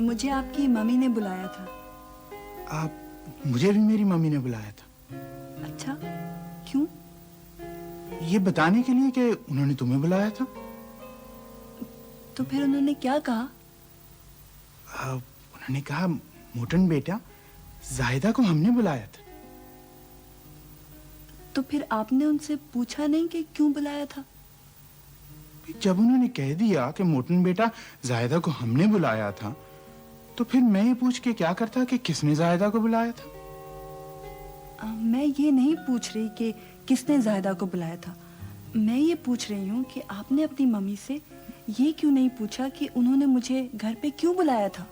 मुझे आपकी मम्मी ने बुलाया था। मुझे भी मेरी मम्मी ने बुलाया था। अच्छा, क्यों? ये बताने के लिए कि उन्होंने तुम्हें बुलाया था। तो फिर उन्होंने क्या कहा? उन्होंने कहा, मोटन बेटा, जाहिदा को हमने बुलाया था। तो फिर आपने उनसे पूछा नहीं कि क्यों बुलाया था? जब उन्होंने कह दिया कि मोटन बेटा, जाहिदा को हमने बुलाया था, तो फिर मैं ये पूछ के क्या करता कि किसने जाहिदा को बुलाया था? मैं ये नहीं पूछ रही कि किसने जाहिदा को बुलाया था। मैं ये पूछ रही हूँ कि आपने अपनी मम्मी से ये क्यों नहीं पूछा कि उन्होंने मुझे घर पे क्यों बुलाया था?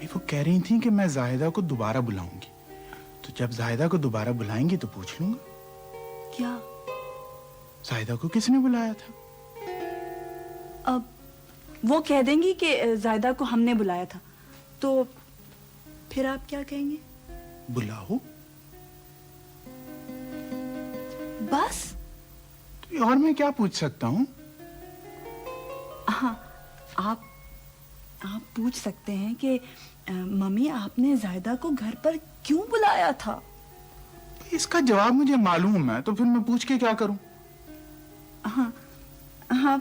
वो कह रही थी कि मैं जाहिदा को दोबारा बुलाऊंगी, तो जब जाहिदा को दोबारा बुलाएंगी तो पूछ लूंगा। क्या? जाहिदा को किसने बुलाया था? अब वो कह देंगी कि जाहिदा को हमने बुलाया था, तो फिर आप क्या कहेंगे? बुलाओ। बस? तो और मैं क्या पूछ सकता हूँ? हाँ, आप पूछ सकते हैं कि मम्मी, आपने जाहिदा को घर पर क्यों बुलाया था? इसका जवाब मुझे मालूम है, तो फिर मैं पूछ के क्या करूं? हाँ हाँ,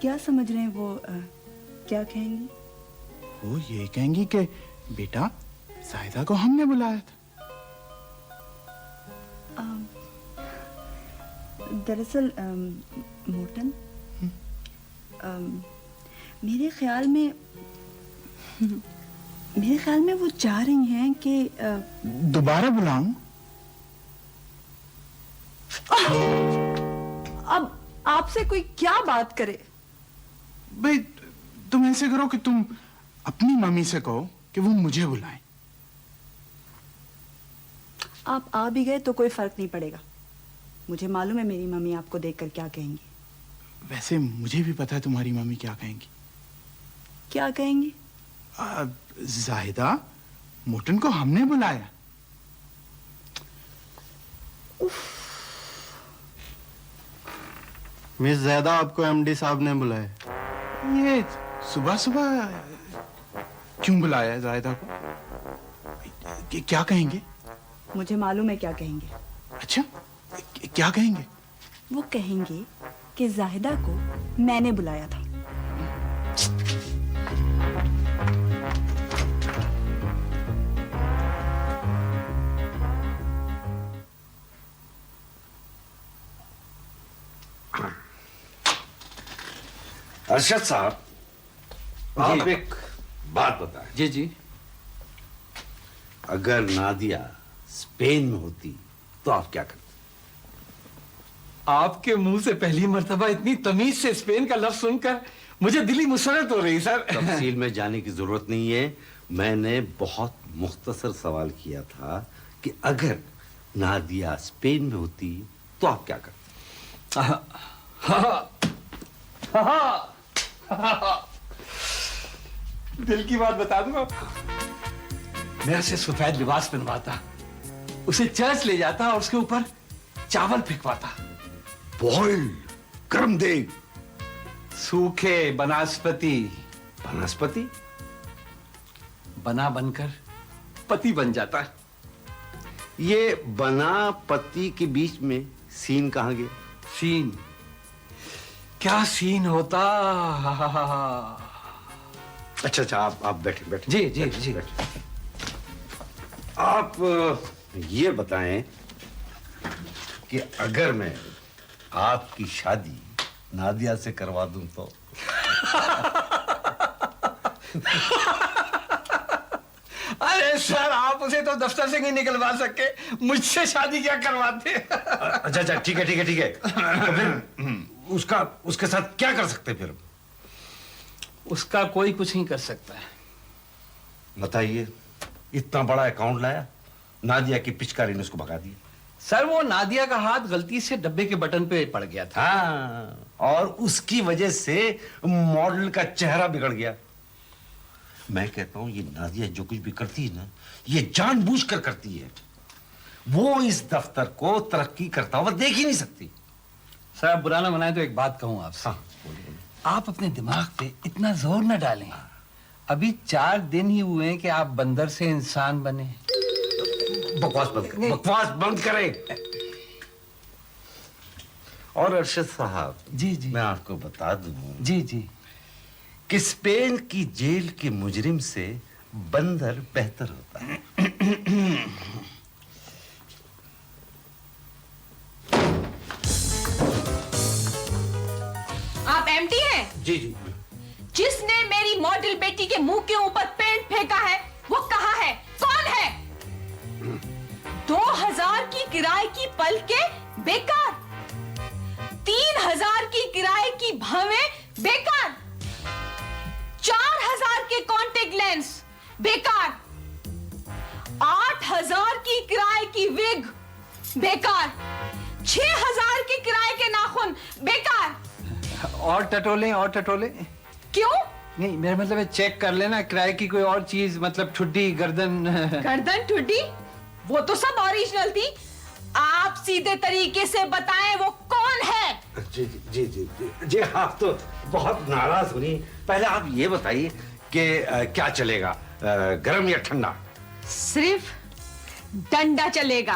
क्या समझ रहे हैं वो क्या कहेंगी? वो ये कहेंगी कि बेटा, जाहिदा को हमने बुलाया था। दरअसल मोटन, मेरे ख्याल में वो चाह रही हैं कि दोबारा बुलाऊं? अब आपसे कोई क्या बात करे? भाई, तुम ऐसे करो कि तुम अपनी मम्मी से कहो कि वो मुझे बुलाएं। आप आ भी गए तो कोई फर्क नहीं पड़ेगा। मुझे मालूम है मेरी मम्मी आपको देखकर क्या कहेंगी। वैसे मुझे भी पता है तुम्हारी मम्मी क्या कहेंगी। क्या कहेंगी? जाहिदा, मोटन को हमने बुलाया। मिस ज़ैदा, आपको एमडी साहब ने बुलाया। ये सुबह सुबह क्यों बुलाया है जाहिदा को? क्या कहेंगे? मुझे मालूम है क्या कहेंगे। अच्छा, क्या कहेंगे? वो कहेंगे कि जाहिदा को मैंने बुलाया था। अरशद साहब, आप एक बात बताएं। जी जी। अगर नादिया स्पेन में होती तो आप क्या करते? आपके मुंह से पहली मर्तबा इतनी तमीज से स्पेन का लफ्ज सुनकर मुझे दिली मुसरत हो रही सर। तफसील में जाने की जरूरत नहीं है। मैंने बहुत मुख्तसर सवाल किया था कि अगर नादिया स्पेन में होती तो आप क्या करते? दिल की बात बता दूंगा। मैं उसे सफेद लिबास पहनवाता, उसे चर्च ले जाता और उसके ऊपर चावल फेंकवाता। बॉइल्ड, गर्म देग, सूखे बनास्पति। वनस्पति? बना बनकर पति बन जाता। ये बना पति के बीच में सीन कहाँ गया? सीन? क्या सीन होता। अच्छा, आप बैठे बैठे। जी जी जी। आप ये बताएं कि अगर मैं आपकी शादी नादिया से करवा दूं तो? अरे सर, आप उसे तो दफ्तर से नहीं निकलवा सके, मुझसे शादी क्या करवाते? अच्छा, ठीक है। तो फिर उसके साथ क्या कर सकते फिर? उसका कोई कुछ नहीं कर सकता है। बताइए, इतना बड़ा अकाउंट लाया, नादिया की पिचकारी ने उसको भगा दिया। सर, वो नादिया का हाथ गलती से डब्बे के बटन पे पड़ गया था। हाँ, और उसकी वजह से मॉडल का चेहरा बिगड़ गया। मैं कहता हूं ये नादिया जो कुछ भी करती है ना, ये जानबूझकर करती है। वो इस दफ्तर को तरक्की करता हुआ देख ही नहीं सकती। सर, आप बुरा ना मनाए तो एक बात कहूं आपसे। हाँ, बोलिए। आप अपने दिमाग पे इतना जोर न डालें। अभी 4 दिन ही हुए हैं कि आप बंदर से इंसान बने। बकवास बंद करें, बकवास बंद करें। और अरशद साहब, जी जी, मैं आपको बता दूं जी जी, कि स्पेन की जेल के मुजरिम से बंदर बेहतर होता है। आप एमडी हैं? जी जी। जिसने मेरी मॉडल बेटी के मुंह के ऊपर पेंट फेंका है वो कहाँ है? कौन है? 2000 की किराए की पलकें बेकार, 3000 की किराए की भवें बेकार, 4000 के कॉन्टेक्ट लेंस बेकार, 8000 की किराए की विग बेकार, 6000 के किराए के नाखून बेकार। और टटोले, और टटोले। क्यों? नहीं, मेरा मतलब है चेक कर लेना किराए की कोई और चीज, मतलब ठुड्डी, गर्दन। गर्दन, ठुड्डी, वो तो सब ओरिजिनल थी। आप सीधे तरीके से बताएं वो कौन है? जी जी जी जी जी, जी आप तो बहुत नाराज हुई। पहले आप ये बताइए कि क्या चलेगा, गर्म या ठंडा? सिर्फ डंडा चलेगा।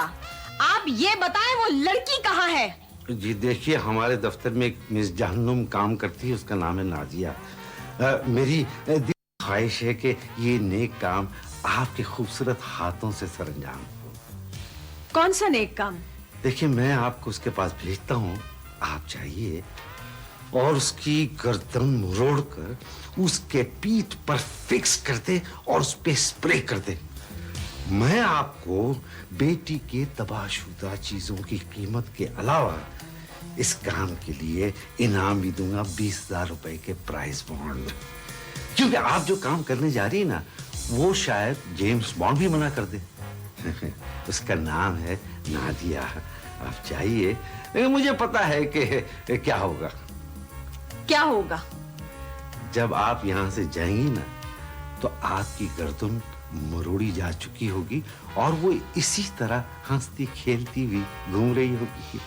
आप ये बताएं वो लड़की कहाँ है? जी देखिए, हमारे दफ्तर में एक मिस जहन्नुम काम करती है, उसका नाम है नाजिया। मेरी दिल ख्वाहिश है कि ये नेक काम आपके खूबसूरत हाथों से सरंजाम हो। कौन सा नेक काम? देखिए, मैं आपको उसके पास भेजता हूँ, आप जाइए और उसकी गर्दन मरोड़ कर उसके पीठ पर फिक्स कर दे और उस पे स्प्रे कर दे। मैं आपको बेटी के तबाहशुदा चीजों की कीमत के अलावा इस काम के लिए इनाम भी दूंगा, 20,000 रुपए के प्राइस बॉन्ड। क्योंकि आप जो काम करने जा रही है ना, वो शायद जेम्स बॉन्ड भी मना कर दे। उसका नाम है नादिया। आप जाइए, लेकिन मुझे पता है कि क्या होगा। क्या होगा? जब आप यहाँ से जाएंगी ना, तो आपकी गर्दन मरोड़ी जा चुकी होगी और वो इसी तरह हंसती खेलती हुई घूम रही होगी।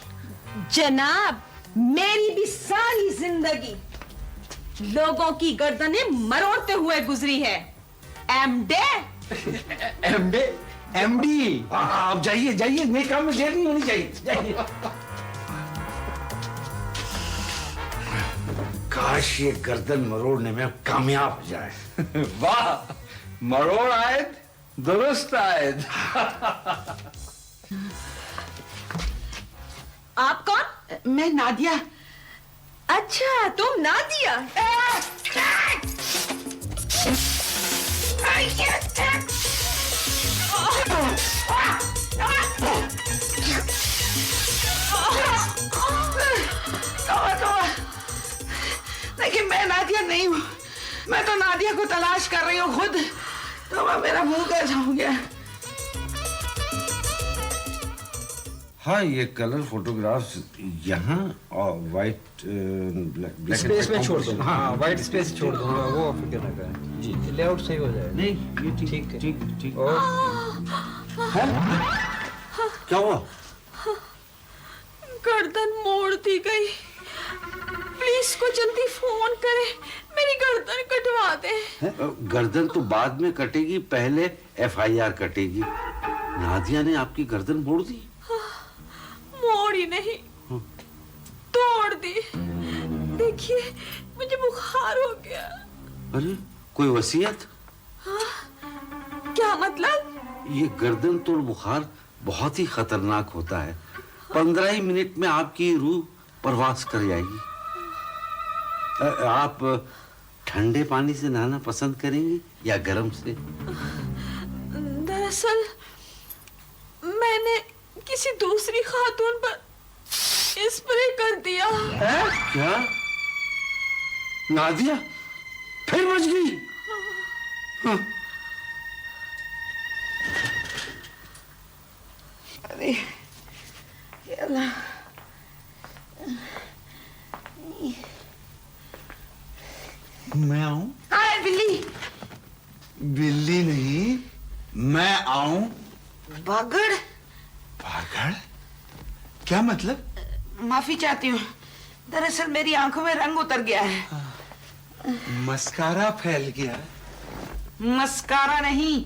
जनाब, मेरी भी सारी जिंदगी लोगों की गर्दनें मरोड़ते हुए गुजरी है। एमडे एमडे एमडी। आप जाइए जाइए, नए काम में देर नहीं होनी चाहिए, जाइए। काश ये गर्दन मरोड़ने में कामयाब हो जाए। वाह, मरोड़ आयद, दुरुस्त आयद। आप कौन? मैं नादिया। अच्छा, तुम नादिया। लेकिन मैं नादिया नहीं हूँ। मैं तो नादिया को तलाश कर रही हूँ खुद। तो मेरा मुंह कैसा हो गया? हाँ, ये कलर फोटोग्राफ्स यहाँ और वाइट स्पेस में छोड़ दो। हाँ, वाइट स्पेस छोड़ दूंगा, वो फिक्र ना करें। जी, लेआउट सही हो जाएगा। नहीं, ये ठीक है, ठीक ठीक। और क्या हुआ? गर्दन मोड़ दी गई। प्लीज को जल्दी फोन करें, मेरी गर्दन कटवा दे। गर्दन तो बाद में कटेगी, पहले FIR कटेगी। नादिया ने आपकी गर्दन मोड़ दी? मोड़ी नहीं, तोड़ दी। देखिए, मुझे बुखार हो गया। अरे, कोई वसीयत? क्या मतलब? ये गर्दन तोड़ बुखार बहुत ही खतरनाक होता है। 15 ही मिनट में आपकी रूह परवास कर जाएगी। आप ठंडे पानी से नहाना पसंद करेंगी या गर्म से? दरअसल मैंने किसी दूसरी खातून पर स्प्रे कर दिया। क्या? नादिया फिर बच गई? हाँ। अरे अल्लाह। मैं आऊं? हाँ, बिल्ली। बिल्ली नहीं, मैं आऊं? बागड़। पागल? क्या मतलब? माफी चाहती हूँ, दरअसल मेरी आंखों में रंग उतर गया है। मस्कारा फैल गया। मस्कारा नहीं,